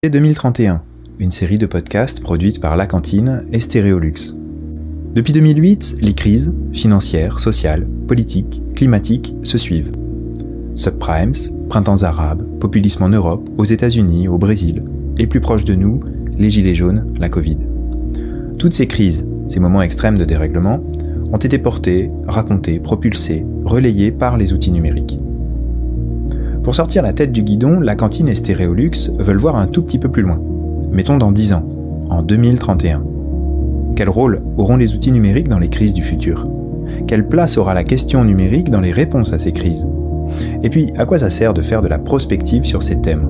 2031, une série de podcasts produite par La Cantine et Stéréolux. Depuis 2008, les crises financières, sociales, politiques, climatiques se suivent. Subprimes, printemps arabes, populisme en Europe, aux États-Unis, au Brésil, et plus proche de nous, les gilets jaunes, la Covid. Toutes ces crises, ces moments extrêmes de dérèglement, ont été portés, racontés, propulsés, relayés par les outils numériques. Pour sortir la tête du guidon, La Cantine et Stéréolux veulent voir un tout petit peu plus loin. Mettons dans 10 ans, en 2031. Quel rôle auront les outils numériques dans les crises du futur ? Quelle place aura la question numérique dans les réponses à ces crises ? Et puis, à quoi ça sert de faire de la prospective sur ces thèmes ?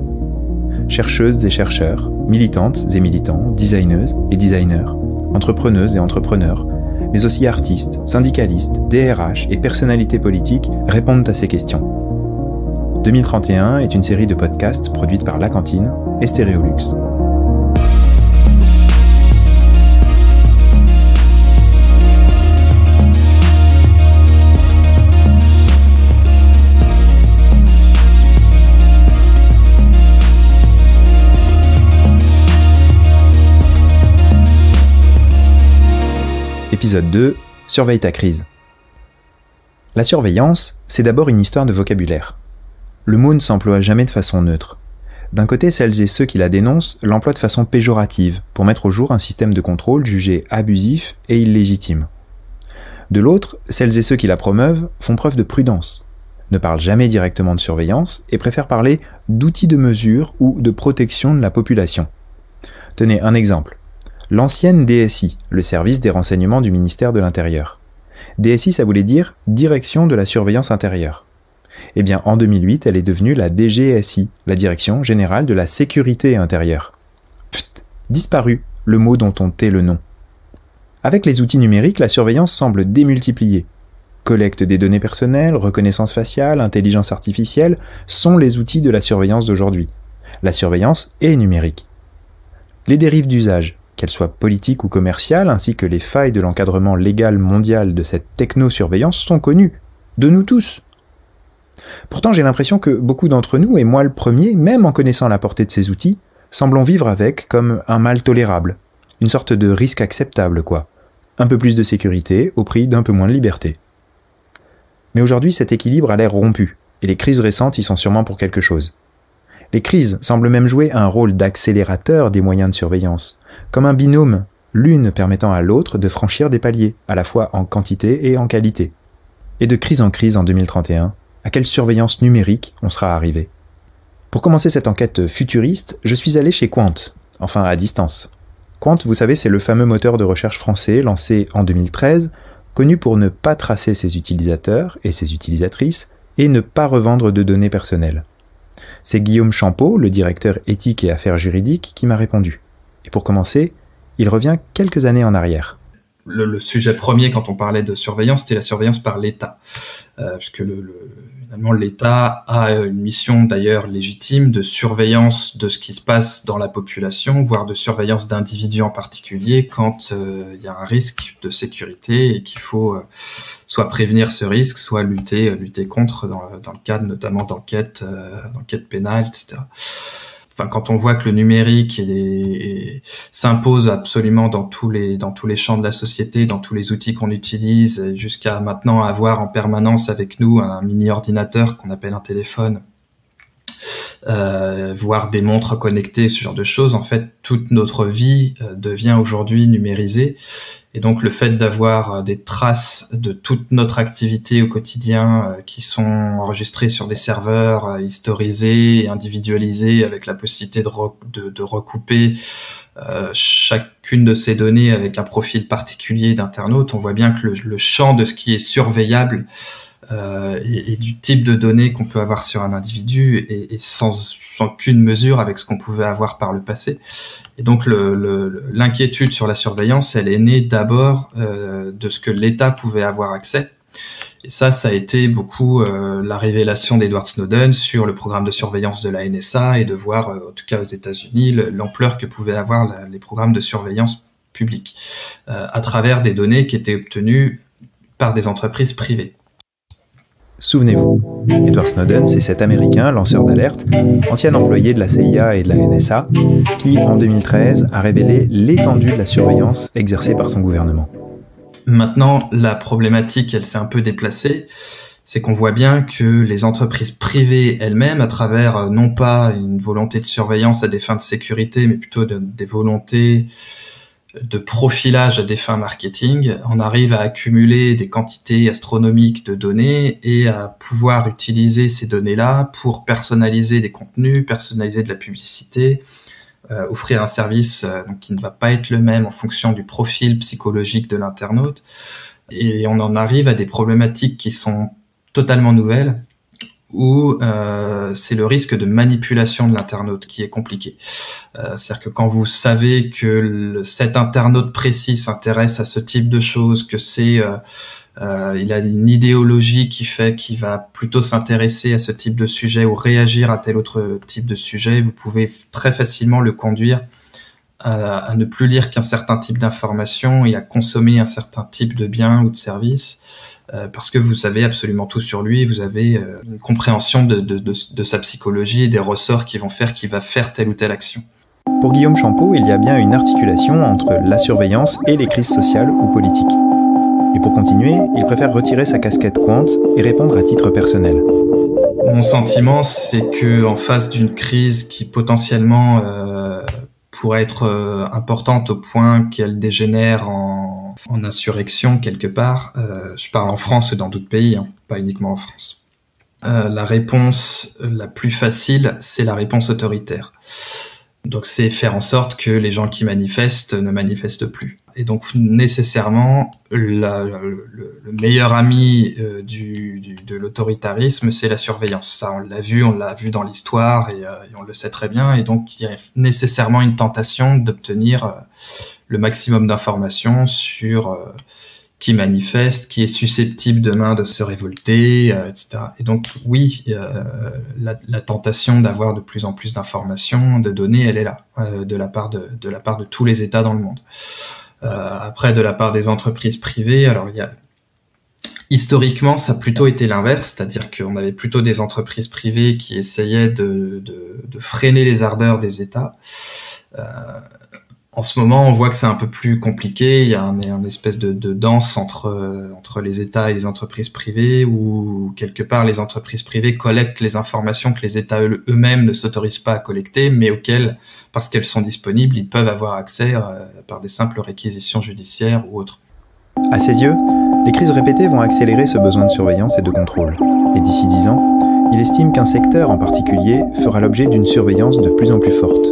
Chercheuses et chercheurs, militantes et militants, designeuses et designers, entrepreneuses et entrepreneurs, mais aussi artistes, syndicalistes, DRH et personnalités politiques répondent à ces questions. 2031 est une série de podcasts produite par La Cantine et Stéréolux. Épisode 2, Surveille ta crise. La surveillance, c'est d'abord une histoire de vocabulaire. Le mot ne s'emploie jamais de façon neutre. D'un côté, celles et ceux qui la dénoncent l'emploient de façon péjorative pour mettre au jour un système de contrôle jugé abusif et illégitime. De l'autre, celles et ceux qui la promeuvent font preuve de prudence, ne parlent jamais directement de surveillance et préfèrent parler d'outils de mesure ou de protection de la population. Tenez un exemple. L'ancienne DSI, le service des renseignements du ministère de l'Intérieur. DSI, ça voulait dire Direction de la surveillance intérieure. Eh bien, en 2008, elle est devenue la DGSI, la Direction générale de la sécurité intérieure. Pfft, disparu, le mot dont on tait le nom. Avec les outils numériques, la surveillance semble démultipliée. Collecte des données personnelles, reconnaissance faciale, intelligence artificielle sont les outils de la surveillance d'aujourd'hui. La surveillance est numérique. Les dérives d'usage, qu'elles soient politiques ou commerciales, ainsi que les failles de l'encadrement légal mondial de cette technosurveillance sont connues, de nous tous. Pourtant, j'ai l'impression que beaucoup d'entre nous, et moi le premier, même en connaissant la portée de ces outils, semblons vivre avec comme un mal tolérable, une sorte de risque acceptable, quoi. Un peu plus de sécurité au prix d'un peu moins de liberté. Mais aujourd'hui, cet équilibre a l'air rompu, et les crises récentes y sont sûrement pour quelque chose. Les crises semblent même jouer un rôle d'accélérateur des moyens de surveillance, comme un binôme, l'une permettant à l'autre de franchir des paliers, à la fois en quantité et en qualité. Et de crise en crise en 2031, à quelle surveillance numérique on sera arrivé ? Pour commencer cette enquête futuriste, je suis allé chez Qwant, enfin à distance. Qwant, vous savez, c'est le fameux moteur de recherche français lancé en 2013, connu pour ne pas tracer ses utilisateurs et ses utilisatrices et ne pas revendre de données personnelles. C'est Guillaume Champeau, le directeur éthique et affaires juridiques, qui m'a répondu. Et pour commencer, il revient quelques années en arrière. Le sujet premier quand on parlait de surveillance, c'était la surveillance par l'État. Puisque finalement, l'État a une mission d'ailleurs légitime de surveillance de ce qui se passe dans la population, voire de surveillance d'individus en particulier quand il y a un risque de sécurité et qu'il faut soit prévenir ce risque, soit lutter contre dans le cadre notamment d'enquêtes pénales, etc. Enfin, quand on voit que le numérique s'impose absolument dans tous les champs de la société, dans tous les outils qu'on utilise, jusqu'à maintenant avoir en permanence avec nous un mini ordinateur qu'on appelle un téléphone, voire des montres connectées, ce genre de choses, en fait, toute notre vie devient aujourd'hui numérisée. Et donc, le fait d'avoir des traces de toute notre activité au quotidien qui sont enregistrées sur des serveurs historisés et individualisés avec la possibilité de recouper chacune de ces données avec un profil particulier d'internaute, on voit bien que le champ de ce qui est surveillable et du type de données qu'on peut avoir sur un individu est sans aucune mesure avec ce qu'on pouvait avoir par le passé. Et donc l'inquiétude sur la surveillance, elle est née d'abord de ce que l'État pouvait avoir accès. Et ça a été beaucoup la révélation d'Edward Snowden sur le programme de surveillance de la NSA et de voir, en tout cas aux États-Unis, l'ampleur que pouvaient avoir les programmes de surveillance publique à travers des données qui étaient obtenues par des entreprises privées. Souvenez-vous, Edward Snowden, c'est cet Américain, lanceur d'alerte, ancien employé de la CIA et de la NSA, qui, en 2013, a révélé l'étendue de la surveillance exercée par son gouvernement. Maintenant, la problématique, elle s'est un peu déplacée, c'est qu'on voit bien que les entreprises privées elles-mêmes, à travers non pas une volonté de surveillance à des fins de sécurité, mais plutôt des volontés de profilage à des fins marketing, on arrive à accumuler des quantités astronomiques de données et à pouvoir utiliser ces données-là pour personnaliser des contenus, personnaliser de la publicité, offrir un service donc, qui ne va pas être le même en fonction du profil psychologique de l'internaute. Et on en arrive à des problématiques qui sont totalement nouvelles, où c'est le risque de manipulation de l'internaute qui est compliqué. C'est-à-dire que quand vous savez que cet internaute précis s'intéresse à ce type de choses, que il a une idéologie qui fait qu'il va plutôt s'intéresser à ce type de sujet ou réagir à tel autre type de sujet, vous pouvez très facilement le conduire à ne plus lire qu'un certain type d'information et à consommer un certain type de biens ou de services. Parce que vous savez absolument tout sur lui, vous avez une compréhension de sa psychologie et des ressorts qui vont faire qu'il va faire telle ou telle action. Pour Guillaume Champeau, il y a bien une articulation entre la surveillance et les crises sociales ou politiques. Et pour continuer, il préfère retirer sa casquette quant et répondre à titre personnel. Mon sentiment, c'est que en face d'une crise qui potentiellement pourrait être importante au point qu'elle dégénère en insurrection quelque part, je parle en France et dans d'autres pays, hein, pas uniquement en France. La réponse la plus facile, c'est la réponse autoritaire. Donc c'est faire en sorte que les gens qui manifestent ne manifestent plus. Et donc nécessairement, le meilleur ami de l'autoritarisme, c'est la surveillance. Ça, on l'a vu dans l'histoire et on le sait très bien. Et donc il y a nécessairement une tentation d'obtenir le maximum d'informations sur qui manifeste, qui est susceptible demain de se révolter, etc. Et donc oui, la tentation d'avoir de plus en plus d'informations, de données, elle est là, de la part de tous les États dans le monde. Après, de la part des entreprises privées, alors historiquement, ça a plutôt été l'inverse, c'est-à-dire qu'on avait plutôt des entreprises privées qui essayaient de freiner les ardeurs des États. En ce moment, on voit que c'est un peu plus compliqué. Il y a une espèce de danse entre les États et les entreprises privées, où quelque part les entreprises privées collectent les informations que les États eux-mêmes ne s'autorisent pas à collecter, mais auxquelles, parce qu'elles sont disponibles, ils peuvent avoir accès par des simples réquisitions judiciaires ou autres. À ses yeux, les crises répétées vont accélérer ce besoin de surveillance et de contrôle. Et d'ici 10 ans, il estime qu'un secteur en particulier fera l'objet d'une surveillance de plus en plus forte.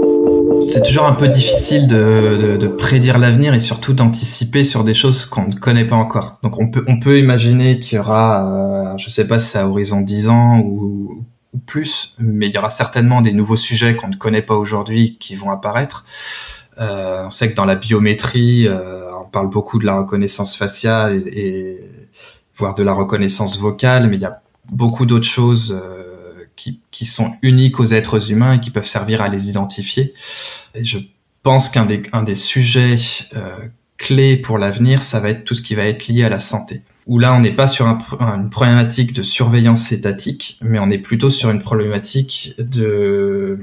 C'est toujours un peu difficile de prédire l'avenir et surtout d'anticiper sur des choses qu'on ne connaît pas encore. Donc on peut imaginer qu'il y aura, je sais pas si c'est à horizon 10 ans ou plus, mais il y aura certainement des nouveaux sujets qu'on ne connaît pas aujourd'hui qui vont apparaître. On sait que dans la biométrie, on parle beaucoup de la reconnaissance faciale et voire de la reconnaissance vocale, mais il y a beaucoup d'autres choses qui sont uniques aux êtres humains et qui peuvent servir à les identifier. Et je pense qu'un des sujets clés pour l'avenir, ça va être tout ce qui va être lié à la santé. Où là, on n'est pas sur une problématique de surveillance étatique, mais on est plutôt sur une problématique de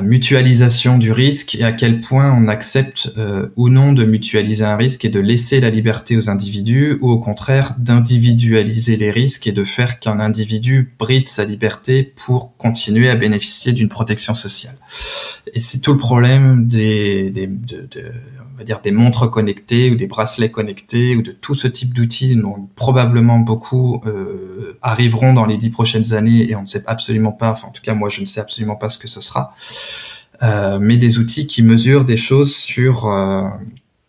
mutualisation du risque et à quel point on accepte ou non de mutualiser un risque et de laisser la liberté aux individus ou au contraire d'individualiser les risques et de faire qu'un individu bride sa liberté pour continuer à bénéficier d'une protection sociale. Et c'est tout le problème on va dire des montres connectées ou des bracelets connectés ou de tout ce type d'outils dont probablement beaucoup arriveront dans les 10 prochaines années et on ne sait absolument pas, enfin en tout cas moi je ne sais absolument pas ce que ce sera, mais des outils qui mesurent des choses sur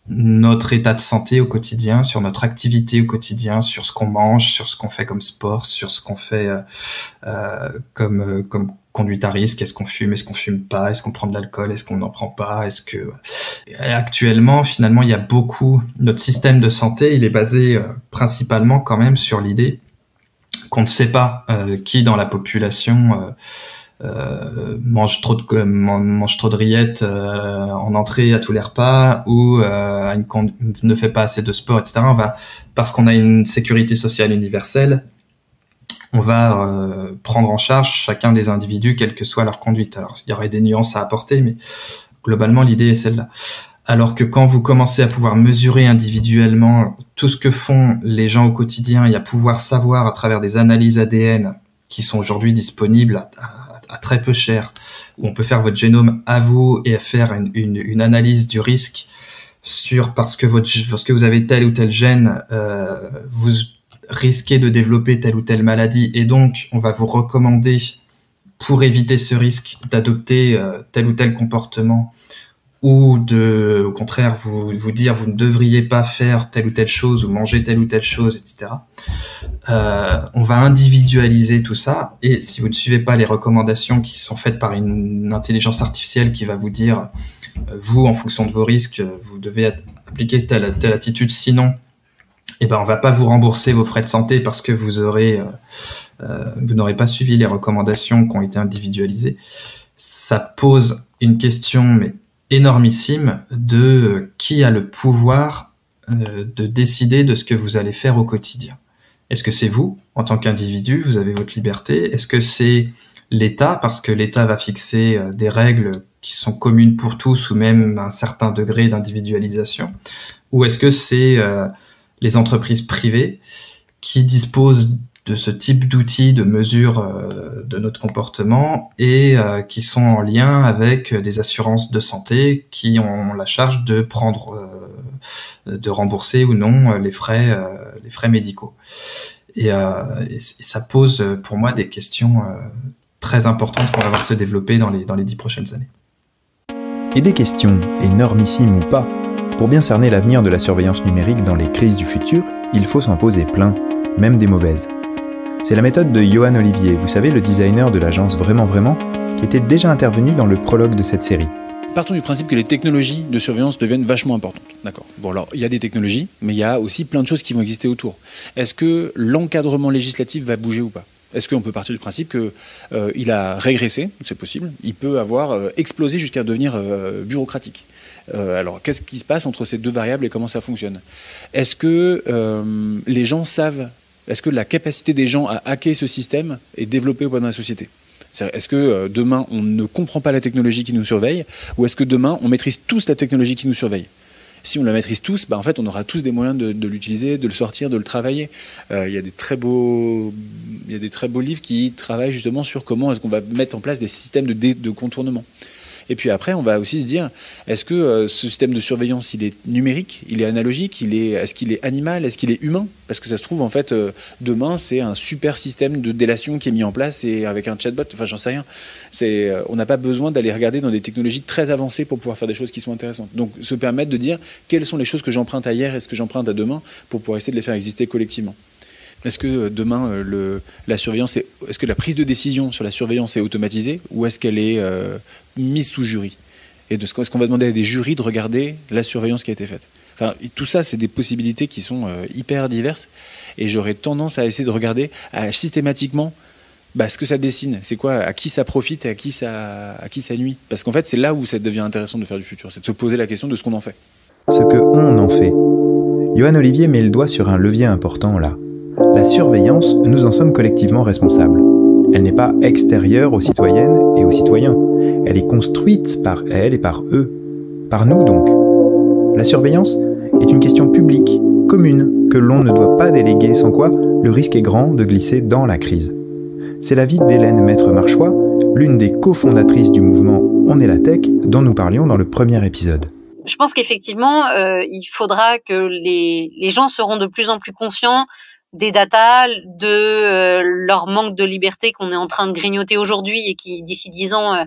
notre état de santé au quotidien, sur notre activité au quotidien, sur ce qu'on mange, sur ce qu'on fait comme sport, sur ce qu'on fait comme conduite à risque, est-ce qu'on fume pas, est-ce qu'on prend de l'alcool, est-ce qu'on n'en prend pas, Et actuellement, finalement, il y a notre système de santé, il est basé principalement quand même sur l'idée qu'on ne sait pas qui dans la population mange trop de rillettes en entrée à tous les repas ou ne fait pas assez de sport, etc. Parce qu'on a une sécurité sociale universelle, on va prendre en charge chacun des individus, quelle que soit leur conduite. Alors, il y aurait des nuances à apporter, mais globalement, l'idée est celle-là. Alors que quand vous commencez à pouvoir mesurer individuellement tout ce que font les gens au quotidien et à pouvoir savoir à travers des analyses ADN qui sont aujourd'hui disponibles à très peu cher, où on peut faire votre génome à vous et à faire une analyse du risque sur parce que vous avez tel ou tel gène, vous risquez de développer telle ou telle maladie et donc on va vous recommander pour éviter ce risque d'adopter tel ou tel comportement ou au contraire, vous dire vous ne devriez pas faire telle ou telle chose ou manger telle ou telle chose, etc. On va individualiser tout ça et si vous ne suivez pas les recommandations qui sont faites par une intelligence artificielle qui va vous dire vous, en fonction de vos risques, vous devez appliquer telle attitude, sinon, on va pas vous rembourser vos frais de santé parce que vous n'aurez pas suivi les recommandations qui ont été individualisées. Ça pose une question, mais énormissime, de qui a le pouvoir de décider de ce que vous allez faire au quotidien. Est-ce que c'est vous, en tant qu'individu, vous avez votre liberté? Est-ce que c'est l'État, parce que l'État va fixer des règles qui sont communes pour tous ou même un certain degré d'individualisation? Ou est-ce que c'est les entreprises privées qui disposent de ce type d'outils de mesure de notre comportement et qui sont en lien avec des assurances de santé qui ont la charge de de rembourser ou non les frais médicaux. Et ça pose pour moi des questions très importantes qu'on va voir se développer dans les 10 prochaines années. Et des questions, énormissimes ou pas, pour bien cerner l'avenir de la surveillance numérique dans les crises du futur, il faut s'en poser plein, même des mauvaises. C'est la méthode de Johan Olivier, vous savez, le designer de l'agence Vraiment Vraiment, qui était déjà intervenu dans le prologue de cette série. Partons du principe que les technologies de surveillance deviennent vachement importantes. D'accord. Bon, alors, il y a des technologies, mais il y a aussi plein de choses qui vont exister autour. Est-ce que l'encadrement législatif va bouger ou pas ? Est-ce qu'on peut partir du principe qu'il a régressé ? C'est possible. Il peut avoir explosé jusqu'à devenir bureaucratique. Alors, qu'est-ce qui se passe entre ces deux variables et comment ça fonctionne ? Est-ce que les gens savent ? Est-ce que la capacité des gens à hacker ce système est développée ou pas dans la société ? Est-ce que demain, on ne comprend pas la technologie qui nous surveille ? Ou est-ce que demain, on maîtrise tous la technologie qui nous surveille ? Si on la maîtrise tous, en fait, on aura tous des moyens de l'utiliser, de le sortir, de le travailler. Il y a des très beaux livres qui travaillent justement sur comment est-ce qu'on va mettre en place des systèmes de contournement. Et puis après, on va aussi se dire, est-ce que ce système de surveillance, il est numérique, il est analogique, est-ce qu'il est animal, est-ce qu'il est humain ? Parce que ça se trouve, en fait, demain, c'est un super système de délation qui est mis en place et avec un chatbot, enfin, j'en sais rien. On n'a pas besoin d'aller regarder dans des technologies très avancées pour pouvoir faire des choses qui sont intéressantes. Donc, se permettre de dire quelles sont les choses que j'emprunte à hier et ce que j'emprunte à demain pour pouvoir essayer de les faire exister collectivement. Est-ce que demain, est-ce que la prise de décision sur la surveillance est automatisée ou est-ce qu'elle est mise sous jury ? Et est-ce qu'on va demander à des jurys de regarder la surveillance qui a été faite ? Enfin, tout ça, c'est des possibilités qui sont hyper diverses. Et j'aurais tendance à essayer de regarder systématiquement ce que ça dessine. C'est quoi ? À qui ça profite et à qui ça nuit ? Parce qu'en fait, c'est là où ça devient intéressant de faire du futur. C'est de se poser la question de ce qu'on en fait. Ce que on en fait. Johan Olivier met le doigt sur un levier important là. La surveillance, nous en sommes collectivement responsables. Elle n'est pas extérieure aux citoyennes et aux citoyens. Elle est construite par elles et par eux. Par nous donc. La surveillance est une question publique, commune, que l'on ne doit pas déléguer, sans quoi le risque est grand de glisser dans la crise. C'est l'avis d'Hélène Maître-Marchois, l'une des cofondatrices du mouvement On est la tech, dont nous parlions dans le premier épisode. Je pense qu'effectivement, il faudra que les gens seront de plus en plus conscients des data, de leur manque de liberté qu'on est en train de grignoter aujourd'hui et qui, d'ici 10 ans,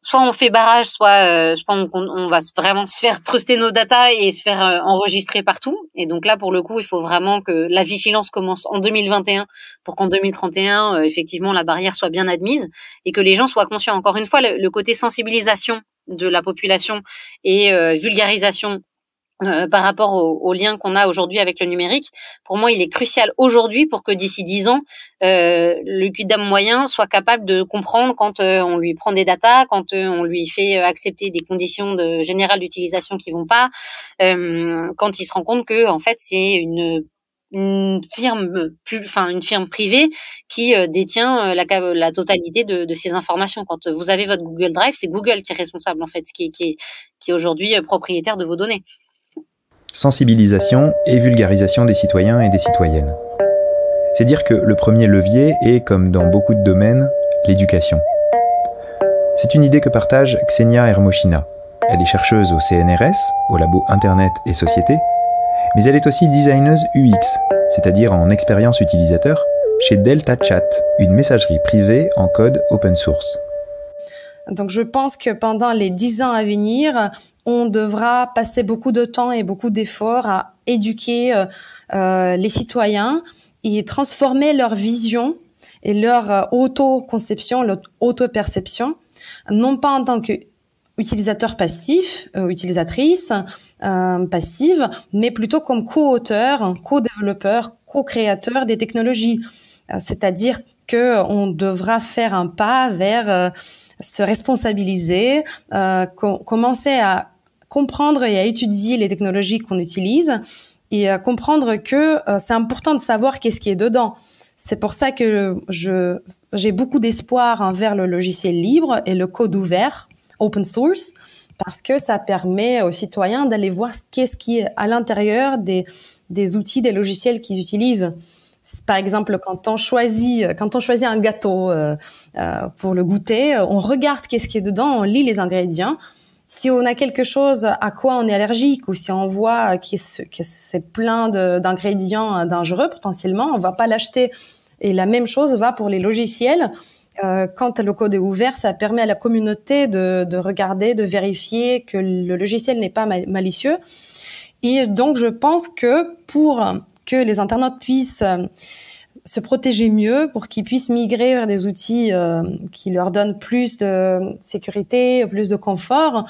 soit on fait barrage, soit on va vraiment se faire truster nos data et se faire enregistrer partout. Et donc là, pour le coup, il faut vraiment que la vigilance commence en 2021 pour qu'en 2031, effectivement, la barrière soit bien admise et que les gens soient conscients. Encore une fois, le côté sensibilisation de la population et vulgarisation par rapport au lien qu'on a aujourd'hui avec le numérique, pour moi, il est crucial aujourd'hui pour que d'ici 10 ans, le quidam moyen soit capable de comprendre quand on lui prend des datas, quand on lui fait accepter des conditions générales d'utilisation qui vont pas, quand il se rend compte que en fait c'est une firme privée qui détient la totalité de ces informations. Quand vous avez votre Google Drive, c'est Google qui est responsable en fait, qui est aujourd'hui propriétaire de vos données. Sensibilisation et vulgarisation des citoyens et des citoyennes. C'est dire que le premier levier est, comme dans beaucoup de domaines, l'éducation. C'est une idée que partage Ksenia Hermochina. Elle est chercheuse au CNRS, au labo Internet et Société, mais elle est aussi designeuse UX, c'est-à-dire en expérience utilisateur, chez Delta Chat, une messagerie privée en code open source. Donc je pense que pendant les 10 ans à venir, on devra passer beaucoup de temps et beaucoup d'efforts à éduquer les citoyens et transformer leur vision et leur auto-conception, leur auto-perception, non pas en tant qu'utilisateur passif, utilisatrice passive, mais plutôt comme co-auteur, co-développeur, co-créateur des technologies. C'est-à-dire qu'on devra faire un pas vers se responsabiliser, commencer à comprendre et à étudier les technologies qu'on utilise et à comprendre que c'est important de savoir qu'est-ce qui est dedans. C'est pour ça que j'ai beaucoup d'espoir envers le logiciel libre et le code ouvert, open source, parce que ça permet aux citoyens d'aller voir qu'est-ce qui est à l'intérieur des outils, des logiciels qu'ils utilisent. Par exemple, quand on choisit un gâteau pour le goûter, on regarde qu'est-ce qui est dedans, on lit les ingrédients. Si on a quelque chose à quoi on est allergique ou si on voit que c'est plein d'ingrédients dangereux potentiellement, on va pas l'acheter. Et la même chose va pour les logiciels. Quand le code est ouvert, ça permet à la communauté de regarder, de vérifier que le logiciel n'est pas malicieux. Et donc, je pense que pour que les internautes puissent se protéger mieux, pour qu'ils puissent migrer vers des outils qui leur donnent plus de sécurité, plus de confort,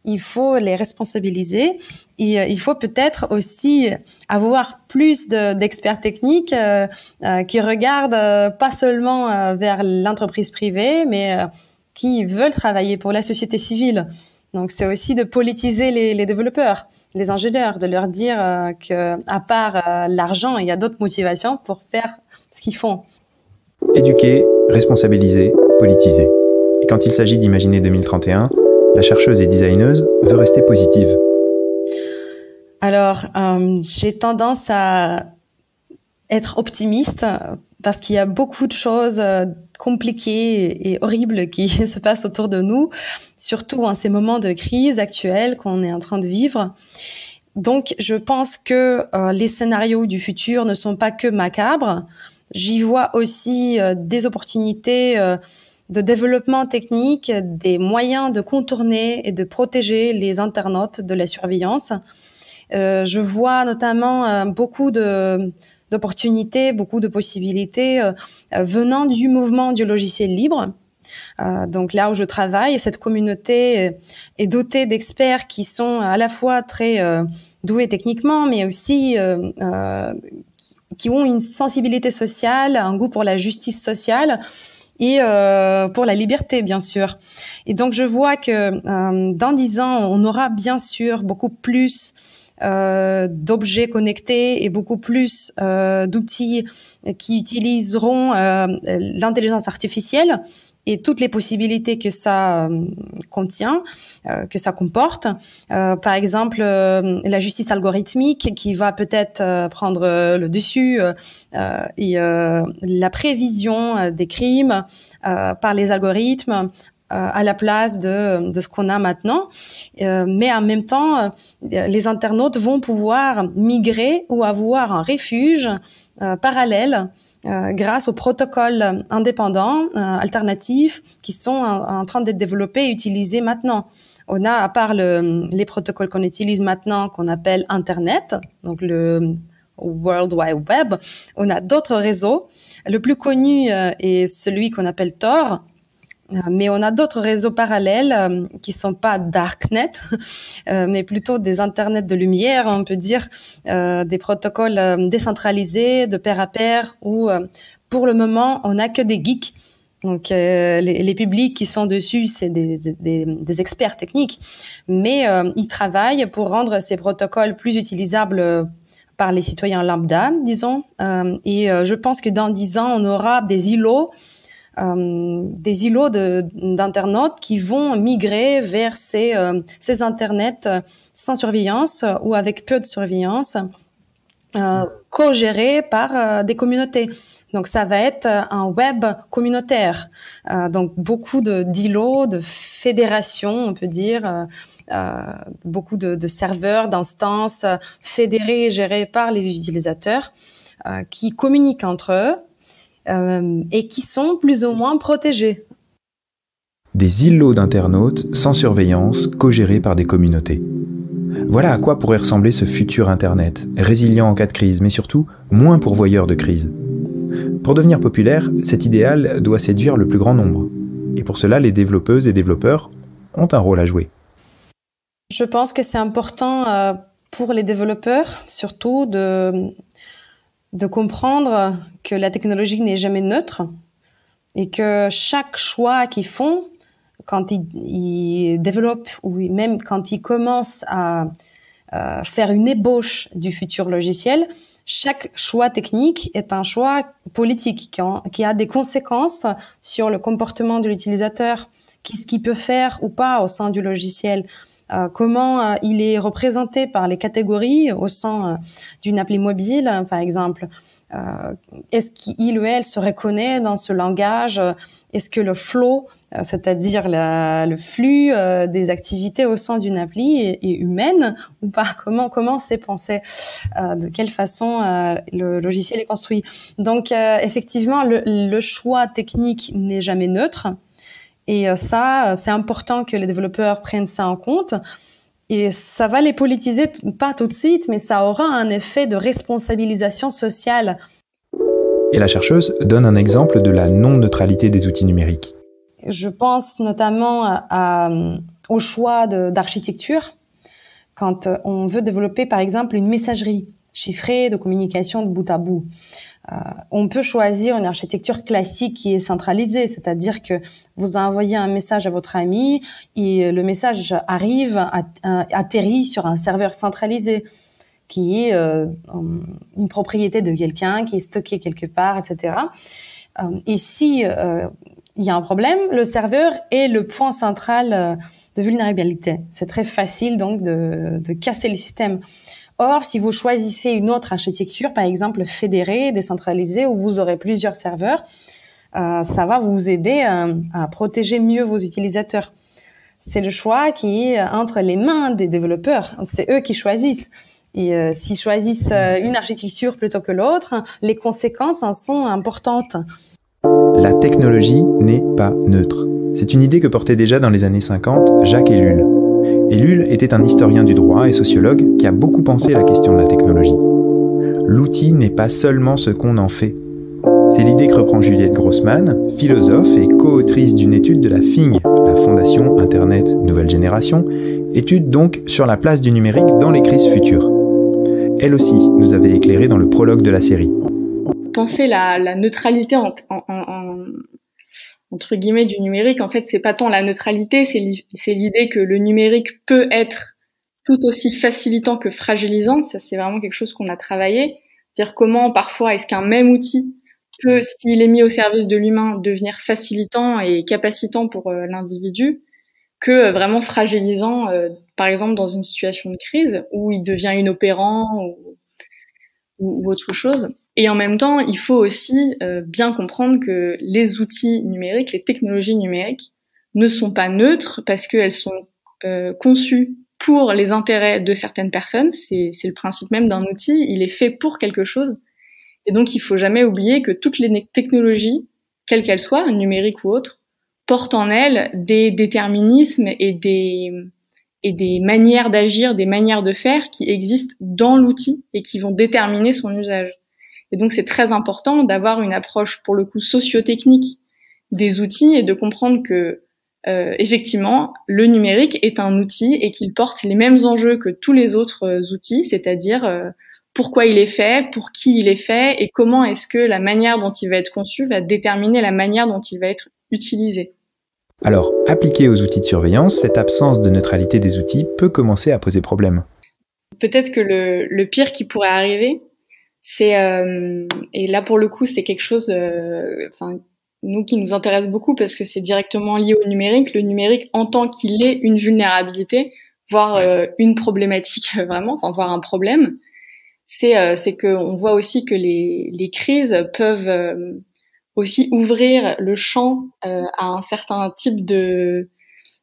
il faut les responsabiliser. Et il faut peut-être aussi avoir plus d'experts techniques qui regardent pas seulement vers l'entreprise privée, mais qui veulent travailler pour la société civile. Donc, c'est aussi de politiser les développeurs, les ingénieurs, de leur dire que à part l'argent, il y a d'autres motivations pour faire ce qu'ils font. Éduquer, responsabiliser, politiser. Et quand il s'agit d'imaginer 2031, la chercheuse et designeuse veut rester positive. Alors, j'ai tendance à être optimiste parce qu'il y a beaucoup de choses compliquées et horribles qui se passent autour de nous, surtout en ces moments de crise actuelle qu'on est en train de vivre. Donc, je pense que les scénarios du futur ne sont pas que macabres. J'y vois aussi des opportunités de développement technique, des moyens de contourner et de protéger les internautes de la surveillance. Je vois notamment beaucoup d'opportunités, beaucoup de possibilités venant du mouvement du logiciel libre. Donc là où je travaille, cette communauté est dotée d'experts qui sont à la fois très doués techniquement, mais aussi qui ont une sensibilité sociale, un goût pour la justice sociale et pour la liberté, bien sûr. Et donc, je vois que dans 10 ans, on aura bien sûr beaucoup plus d'objets connectés et beaucoup plus d'outils qui utiliseront l'intelligence artificielle et toutes les possibilités que ça contient, que ça comporte. Par exemple, la justice algorithmique qui va peut-être prendre le dessus et la prévision des crimes par les algorithmes à la place de ce qu'on a maintenant. Mais en même temps, les internautes vont pouvoir migrer ou avoir un refuge parallèle grâce aux protocoles indépendants, alternatifs, qui sont en train d'être développés et utilisés maintenant. On a, à part les protocoles qu'on utilise maintenant, qu'on appelle Internet, donc le World Wide Web, on a d'autres réseaux. Le plus connu est celui qu'on appelle Tor, mais on a d'autres réseaux parallèles qui sont pas darknet, mais plutôt des internets de lumière, on peut dire, des protocoles décentralisés, de pair à pair, où pour le moment on n'a que des geeks. Donc les publics qui sont dessus, c'est des experts techniques, mais ils travaillent pour rendre ces protocoles plus utilisables par les citoyens lambda, disons. Et je pense que dans 10 ans, on aura des îlots d'internautes qui vont migrer vers ces internets sans surveillance ou avec peu de surveillance, co-gérés par des communautés. Donc ça va être un web communautaire. Donc beaucoup d'îlots, de fédérations, on peut dire, beaucoup de serveurs, d'instances fédérés et gérés par les utilisateurs qui communiquent entre eux et qui sont plus ou moins protégés. Des îlots d'internautes sans surveillance, co-gérés par des communautés. Voilà à quoi pourrait ressembler ce futur Internet, résilient en cas de crise, mais surtout moins pourvoyeur de crise. Pour devenir populaire, cet idéal doit séduire le plus grand nombre. Et pour cela, les développeuses et développeurs ont un rôle à jouer. Je pense que c'est important pour les développeurs, surtout de comprendre que la technologie n'est jamais neutre et que chaque choix qu'ils font, quand ils développent ou même quand ils commencent à faire une ébauche du futur logiciel, chaque choix technique est un choix politique qui a des conséquences sur le comportement de l'utilisateur, qu'est-ce qu'il peut faire ou pas au sein du logiciel, comment il est représenté par les catégories au sein d'une appli mobile, par exemple. Est-ce qu'il ou elle se reconnaît dans ce langage? Est-ce que le flow, c'est-à-dire le flux des activités au sein d'une appli est humaine ou pas? Comment c'est pensé? De quelle façon le logiciel est construit? Donc effectivement, le choix technique n'est jamais neutre. Et ça, c'est important que les développeurs prennent ça en compte. Et ça va les politiser, pas tout de suite, mais ça aura un effet de responsabilisation sociale. Et la chercheuse donne un exemple de la non-neutralité des outils numériques. Je pense notamment au choix d'architecture. Quand on veut développer, par exemple, une messagerie chiffrée de communication de bout à bout, on peut choisir une architecture classique qui est centralisée, c'est-à-dire que vous envoyez un message à votre ami et le message atterrit sur un serveur centralisé qui est une propriété de quelqu'un, qui est stocké quelque part, etc. Et si il y a un problème, le serveur est le point central de vulnérabilité. C'est très facile donc de casser le système. Or, si vous choisissez une autre architecture, par exemple fédérée, décentralisée, où vous aurez plusieurs serveurs, ça va vous aider à protéger mieux vos utilisateurs. C'est le choix qui est entre les mains des développeurs. C'est eux qui choisissent. Et s'ils choisissent une architecture plutôt que l'autre, les conséquences en sont importantes. La technologie n'est pas neutre. C'est une idée que portait déjà dans les années 50 Jacques Ellul. Ellul était un historien du droit et sociologue qui a beaucoup pensé la question de la technologie. L'outil n'est pas seulement ce qu'on en fait. C'est l'idée que reprend Juliette Grossman, philosophe et co-autrice d'une étude de la FING, la Fondation Internet Nouvelle Génération, étude donc sur la place du numérique dans les crises futures. Elle aussi nous avait éclairé dans le prologue de la série. Penser la neutralité entre guillemets du numérique, en fait, c'est pas tant la neutralité, c'est l'idée que le numérique peut être tout aussi facilitant que fragilisant. Ça, c'est vraiment quelque chose qu'on a travaillé. C'est-à-dire comment, parfois, est-ce qu'un même outil peut, s'il est mis au service de l'humain, devenir facilitant et capacitant pour l'individu, que vraiment fragilisant, par exemple, dans une situation de crise où il devient inopérant ou autre chose. Et en même temps, il faut aussi bien comprendre que les outils numériques, les technologies numériques ne sont pas neutres parce qu'elles sont conçues pour les intérêts de certaines personnes. C'est le principe même d'un outil, il est fait pour quelque chose. Et donc, il faut jamais oublier que toutes les technologies, quelles qu'elles soient, numériques ou autres, portent en elles des déterminismes et des manières d'agir, des manières de faire qui existent dans l'outil et qui vont déterminer son usage. Et donc, c'est très important d'avoir une approche, pour le coup, socio-technique des outils et de comprendre que, effectivement, le numérique est un outil et qu'il porte les mêmes enjeux que tous les autres outils, c'est-à-dire pourquoi il est fait, pour qui il est fait et comment est-ce que la manière dont il va être conçu va déterminer la manière dont il va être utilisé. Alors, appliqué aux outils de surveillance, cette absence de neutralité des outils peut commencer à poser problème. Peut-être que le pire qui pourrait arriver, c'est et là pour le coup c'est quelque chose, nous qui nous intéresse beaucoup parce que c'est directement lié au numérique. Le numérique en tant qu'il est une vulnérabilité, voire une problématique vraiment, voire un problème, c'est que on voit aussi que les crises peuvent aussi ouvrir le champ à un certain type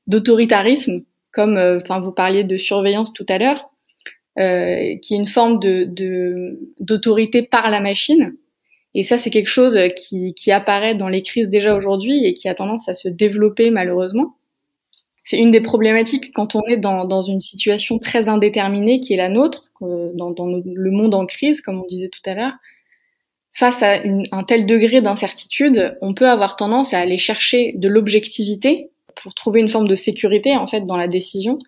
d'autoritarisme, comme vous parliez de surveillance tout à l'heure. Qui est une forme d'autorité par la machine. Et ça, c'est quelque chose qui apparaît dans les crises déjà aujourd'hui et qui a tendance à se développer malheureusement. C'est une des problématiques quand on est dans une situation très indéterminée qui est la nôtre, dans le monde en crise, comme on disait tout à l'heure. Face à un tel degré d'incertitude, on peut avoir tendance à aller chercher de l'objectivité pour trouver une forme de sécurité en fait dans la décision.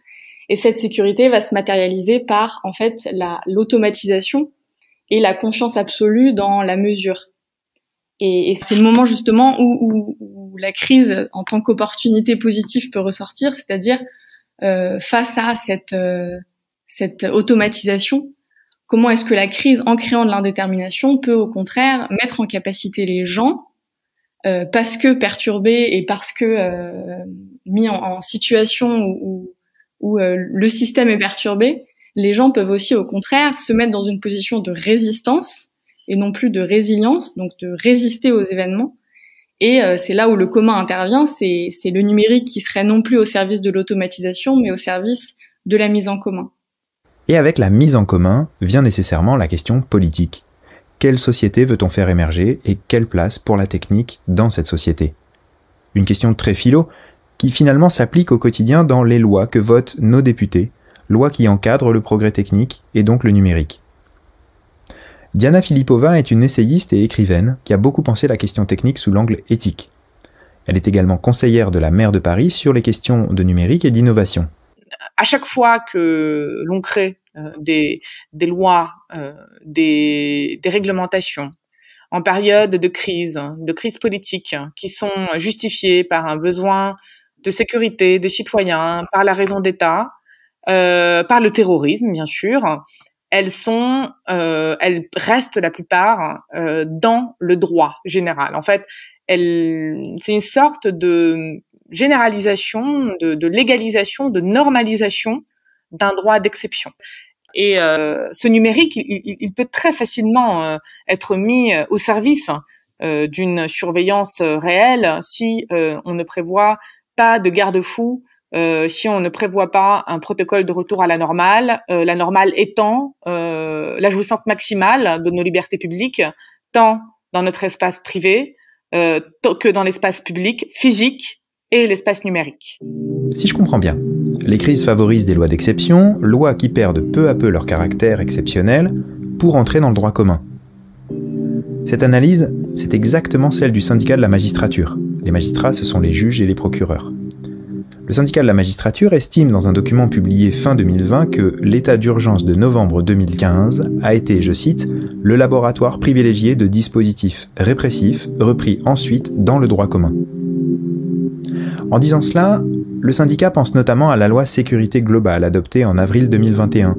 Et cette sécurité va se matérialiser par, en fait, l'automatisation et la confiance absolue dans la mesure. Et c'est le moment, justement, où la crise, en tant qu'opportunité positive, peut ressortir, c'est-à-dire, face à cette automatisation, comment est-ce que la crise, en créant de l'indétermination, peut, au contraire, mettre en capacité les gens, parce que perturbés et parce que mis en situation où le système est perturbé, les gens peuvent aussi au contraire se mettre dans une position de résistance et non plus de résilience, donc de résister aux événements. Et c'est là où le commun intervient, c'est le numérique qui serait non plus au service de l'automatisation, mais au service de la mise en commun. Et avec la mise en commun vient nécessairement la question politique. Quelle société veut-on faire émerger et quelle place pour la technique dans cette société ? Une question très philo, qui finalement s'applique au quotidien dans les lois que votent nos députés, lois qui encadrent le progrès technique et donc le numérique. Diana Filipova est une essayiste et écrivaine qui a beaucoup pensé la question technique sous l'angle éthique. Elle est également conseillère de la maire de Paris sur les questions de numérique et d'innovation. À chaque fois que l'on crée des lois, des réglementations, en période de crise politique, qui sont justifiées par un besoin de sécurité des citoyens, par la raison d'État, par le terrorisme, bien sûr, elles restent la plupart dans le droit général. En fait, c'est une sorte de généralisation, de légalisation, de normalisation d'un droit d'exception. Et ce numérique, il peut très facilement être mis au service d'une surveillance réelle si on ne prévoit pas de garde-fous, si on ne prévoit pas un protocole de retour à la normale étant la jouissance maximale de nos libertés publiques, tant dans notre espace privé que dans l'espace public, physique et l'espace numérique. Si je comprends bien, les crises favorisent des lois d'exception, lois qui perdent peu à peu leur caractère exceptionnel pour entrer dans le droit commun. Cette analyse, c'est exactement celle du syndicat de la magistrature. Les magistrats, ce sont les juges et les procureurs. Le syndicat de la magistrature estime dans un document publié fin 2020 que l'état d'urgence de novembre 2015 a été, je cite, « le laboratoire privilégié de dispositifs répressifs repris ensuite dans le droit commun ». En disant cela, le syndicat pense notamment à la loi sécurité globale adoptée en avril 2021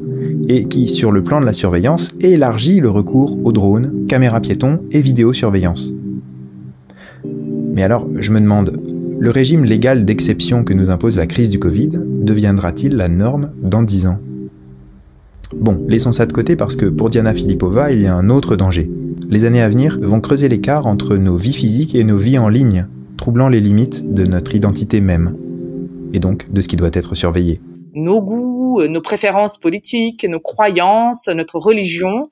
et qui, sur le plan de la surveillance, élargit le recours aux drones, caméras piétons et vidéosurveillance. Mais alors, je me demande, le régime légal d'exception que nous impose la crise du Covid deviendra-t-il la norme dans 10 ans ? Bon, laissons ça de côté parce que pour Diana Filipova, il y a un autre danger. Les années à venir vont creuser l'écart entre nos vies physiques et nos vies en ligne, troublant les limites de notre identité même, et donc de ce qui doit être surveillé. Nos goûts, nos préférences politiques, nos croyances, notre religion,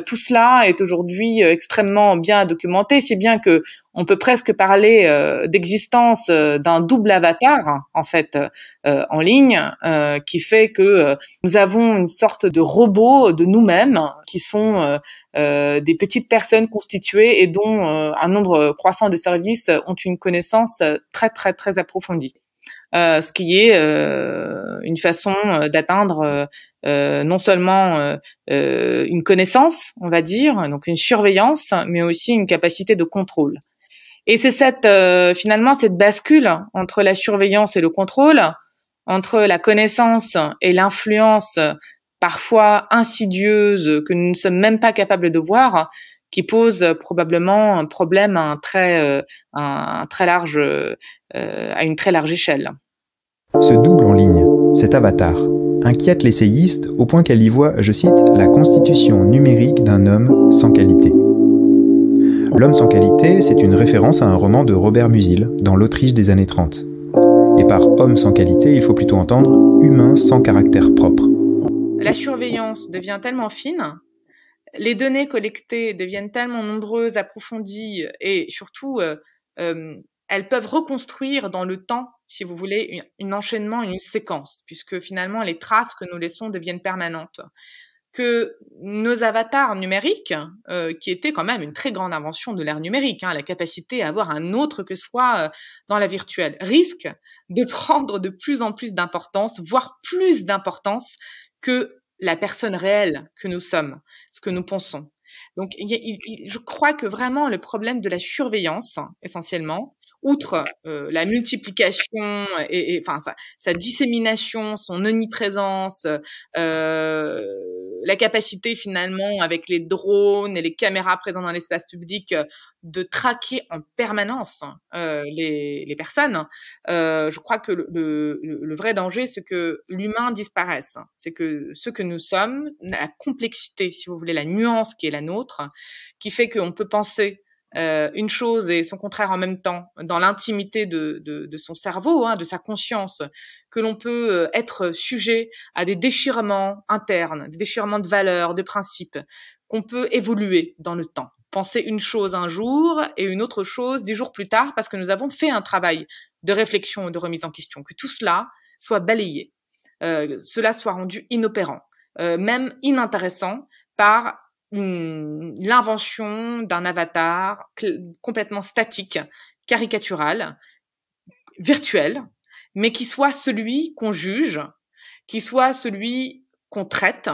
tout cela est aujourd'hui extrêmement bien documenté, si bien que on peut presque parler d'existence d'un double avatar en fait en ligne, qui fait que nous avons une sorte de robot de nous-mêmes qui sont des petites personnes constituées et dont un nombre croissant de services ont une connaissance très très très approfondie. Ce qui est une façon d'atteindre non seulement une connaissance, on va dire, donc une surveillance, mais aussi une capacité de contrôle. Et c'est finalement cette bascule entre la surveillance et le contrôle, entre la connaissance et l'influence parfois insidieuses, que nous ne sommes même pas capables de voir, qui posent probablement un problème à une très large échelle. Ce double en ligne, cet avatar, inquiète l'essayiste au point qu'elle y voit, je cite, « la constitution numérique d'un homme sans qualité ». L'homme sans qualité, c'est une référence à un roman de Robert Musil, dans l'Autriche des années 30. Et par homme sans qualité, il faut plutôt entendre humain sans caractère propre. La surveillance devient tellement fine, les données collectées deviennent tellement nombreuses, approfondies, et surtout, elles peuvent reconstruire dans le temps, si vous voulez, un enchaînement, une séquence, puisque finalement les traces que nous laissons deviennent permanentes. Que nos avatars numériques, qui étaient quand même une très grande invention de l'ère numérique, la capacité à avoir un autre que soi dans la virtuelle, risquent de prendre de plus en plus d'importance, voire plus d'importance que la personne réelle que nous sommes, ce que nous pensons. Donc, je crois que vraiment le problème de la surveillance, essentiellement, outre la multiplication et enfin sa dissémination, son omniprésence, la capacité finalement avec les drones et les caméras présentes dans l'espace public de traquer en permanence les personnes, je crois que le vrai danger, c'est que l'humain disparaisse. C'est que ce que nous sommes, la complexité, si vous voulez, la nuance qui est la nôtre, qui fait qu'on peut penser une chose et son contraire en même temps dans l'intimité de son cerveau, de sa conscience, que l'on peut être sujet à des déchirements internes, des déchirements de valeurs, de principes, qu'on peut évoluer dans le temps. Penser une chose un jour et une autre chose 10 jours plus tard parce que nous avons fait un travail de réflexion et de remise en question, que tout cela soit balayé, cela soit rendu inopérant, même inintéressant par l'invention d'un avatar complètement statique, caricatural, virtuel, mais qui soit celui qu'on juge, qui soit celui qu'on traite,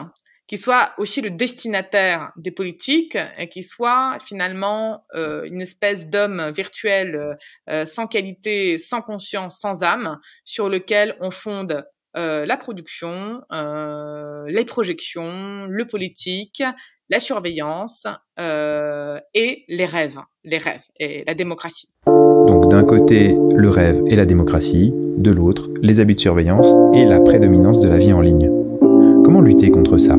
qui soit aussi le destinataire des politiques, et qui soit finalement une espèce d'homme virtuel sans qualité, sans conscience, sans âme, sur lequel on fonde la production, les projections, le politique, la surveillance et les rêves et la démocratie. Donc d'un côté, le rêve et la démocratie, de l'autre, les abus de surveillance et la prédominance de la vie en ligne. Comment lutter contre ça ?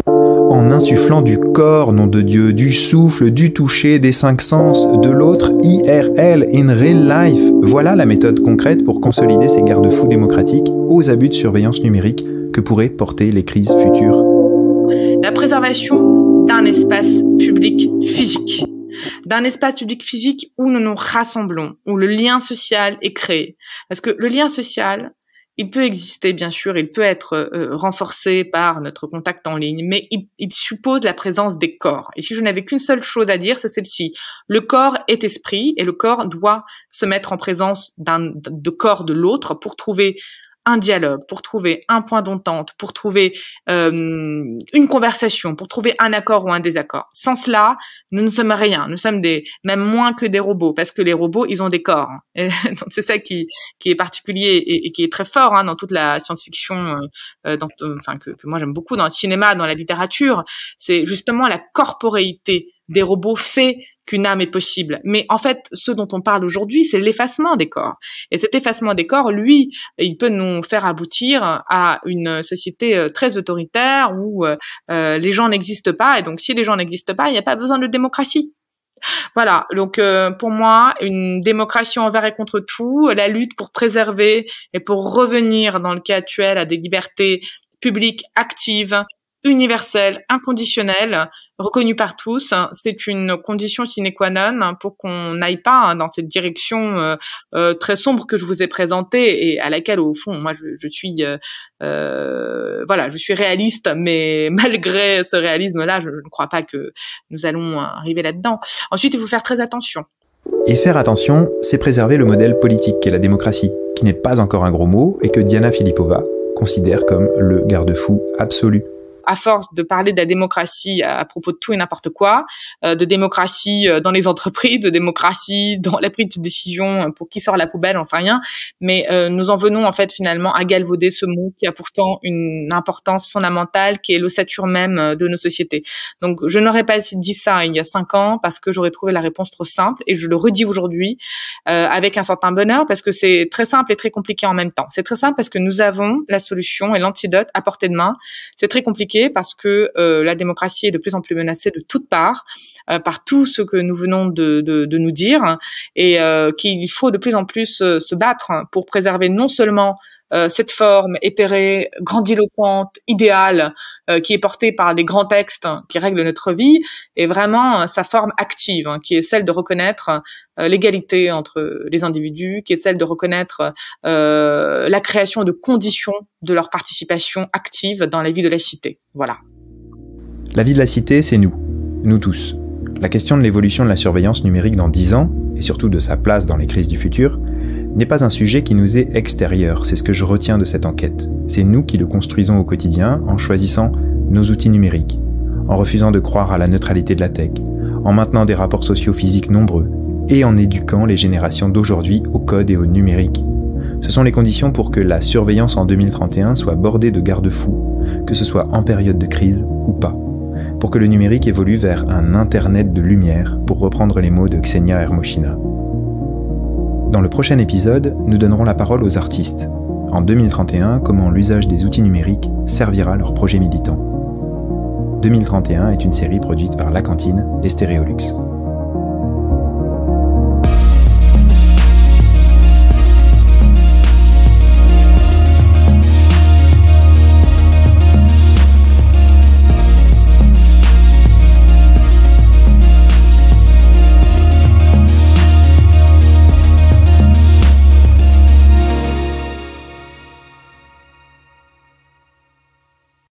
En insufflant du corps, nom de Dieu, du souffle, du toucher, des 5 sens, de l'autre, IRL, in real life. Voilà la méthode concrète pour consolider ces garde-fous démocratiques aux abus de surveillance numérique que pourraient porter les crises futures. La préservation d'un espace public physique. D'un espace public physique où nous nous rassemblons, où le lien social est créé. Parce que le lien social, il peut exister, bien sûr, il peut être renforcé par notre contact en ligne, mais il suppose la présence des corps. Et si je n'avais qu'une seule chose à dire, c'est celle-ci. Le corps est esprit et le corps doit se mettre en présence de corps de l'autre pour trouver un dialogue, pour trouver un point d'entente, pour trouver une conversation, pour trouver un accord ou un désaccord. Sans cela, nous ne sommes rien. Nous sommes même moins que des robots, parce que les robots, ils ont des corps. Et donc c'est ça qui est particulier et qui est très fort dans toute la science-fiction, que moi j'aime beaucoup dans le cinéma, dans la littérature. C'est justement la corporéité des robots fait qu'une âme est possible. Mais en fait, ce dont on parle aujourd'hui, c'est l'effacement des corps. Et cet effacement des corps, lui, il peut nous faire aboutir à une société très autoritaire où les gens n'existent pas. Et donc, si les gens n'existent pas, il n'y a pas besoin de démocratie. Voilà, donc pour moi, une démocratie envers et contre tout, la lutte pour préserver et pour revenir dans le cas actuel à des libertés publiques actives, universelle, inconditionnelle, reconnue par tous, c'est une condition sine qua non pour qu'on n'aille pas dans cette direction très sombre que je vous ai présentée et à laquelle, au fond, moi, je suis réaliste, mais malgré ce réalisme-là, je ne crois pas que nous allons arriver là-dedans. Ensuite, il faut faire très attention. Et faire attention, c'est préserver le modèle politique qu'est la démocratie, qui n'est pas encore un gros mot et que Diana Filipova considère comme le garde-fou absolu. à force de parler de la démocratie à propos de tout et n'importe quoi, de démocratie dans les entreprises, de démocratie dans la prise de décision pour qui sort la poubelle, j'en sais rien, mais nous en venons en fait finalement à galvauder ce mot qui a pourtant une importance fondamentale, qui est l'ossature même de nos sociétés. Donc je n'aurais pas dit ça il y a 5 ans parce que j'aurais trouvé la réponse trop simple, et je le redis aujourd'hui avec un certain bonheur, parce que c'est très simple et très compliqué en même temps. C'est très simple parce que nous avons la solution et l'antidote à portée de main. C'est très compliqué parce que la démocratie est de plus en plus menacée de toutes parts par tout ce que nous venons de nous dire, et qu'il faut de plus en plus se battre pour préserver non seulement cette forme éthérée, grandiloquente, idéale, qui est portée par des grands textes qui règlent notre vie, et vraiment sa forme active, qui est celle de reconnaître l'égalité entre les individus, qui est celle de reconnaître la création de conditions de leur participation active dans la vie de la cité. Voilà. La vie de la cité, c'est nous tous. La question de l'évolution de la surveillance numérique dans 10 ans, et surtout de sa place dans les crises du futur, n'est pas un sujet qui nous est extérieur, c'est ce que je retiens de cette enquête. C'est nous qui le construisons au quotidien en choisissant nos outils numériques, en refusant de croire à la neutralité de la tech, en maintenant des rapports sociaux physiques nombreux, et en éduquant les générations d'aujourd'hui au code et au numérique. Ce sont les conditions pour que la surveillance en 2031 soit bordée de garde-fous, que ce soit en période de crise ou pas, pour que le numérique évolue vers un Internet de lumière, pour reprendre les mots de Ksenia Hermoshina. Dans le prochain épisode, nous donnerons la parole aux artistes. En 2031, comment l'usage des outils numériques servira leurs projets militants. 2031 est une série produite par La Cantine et Stéréolux.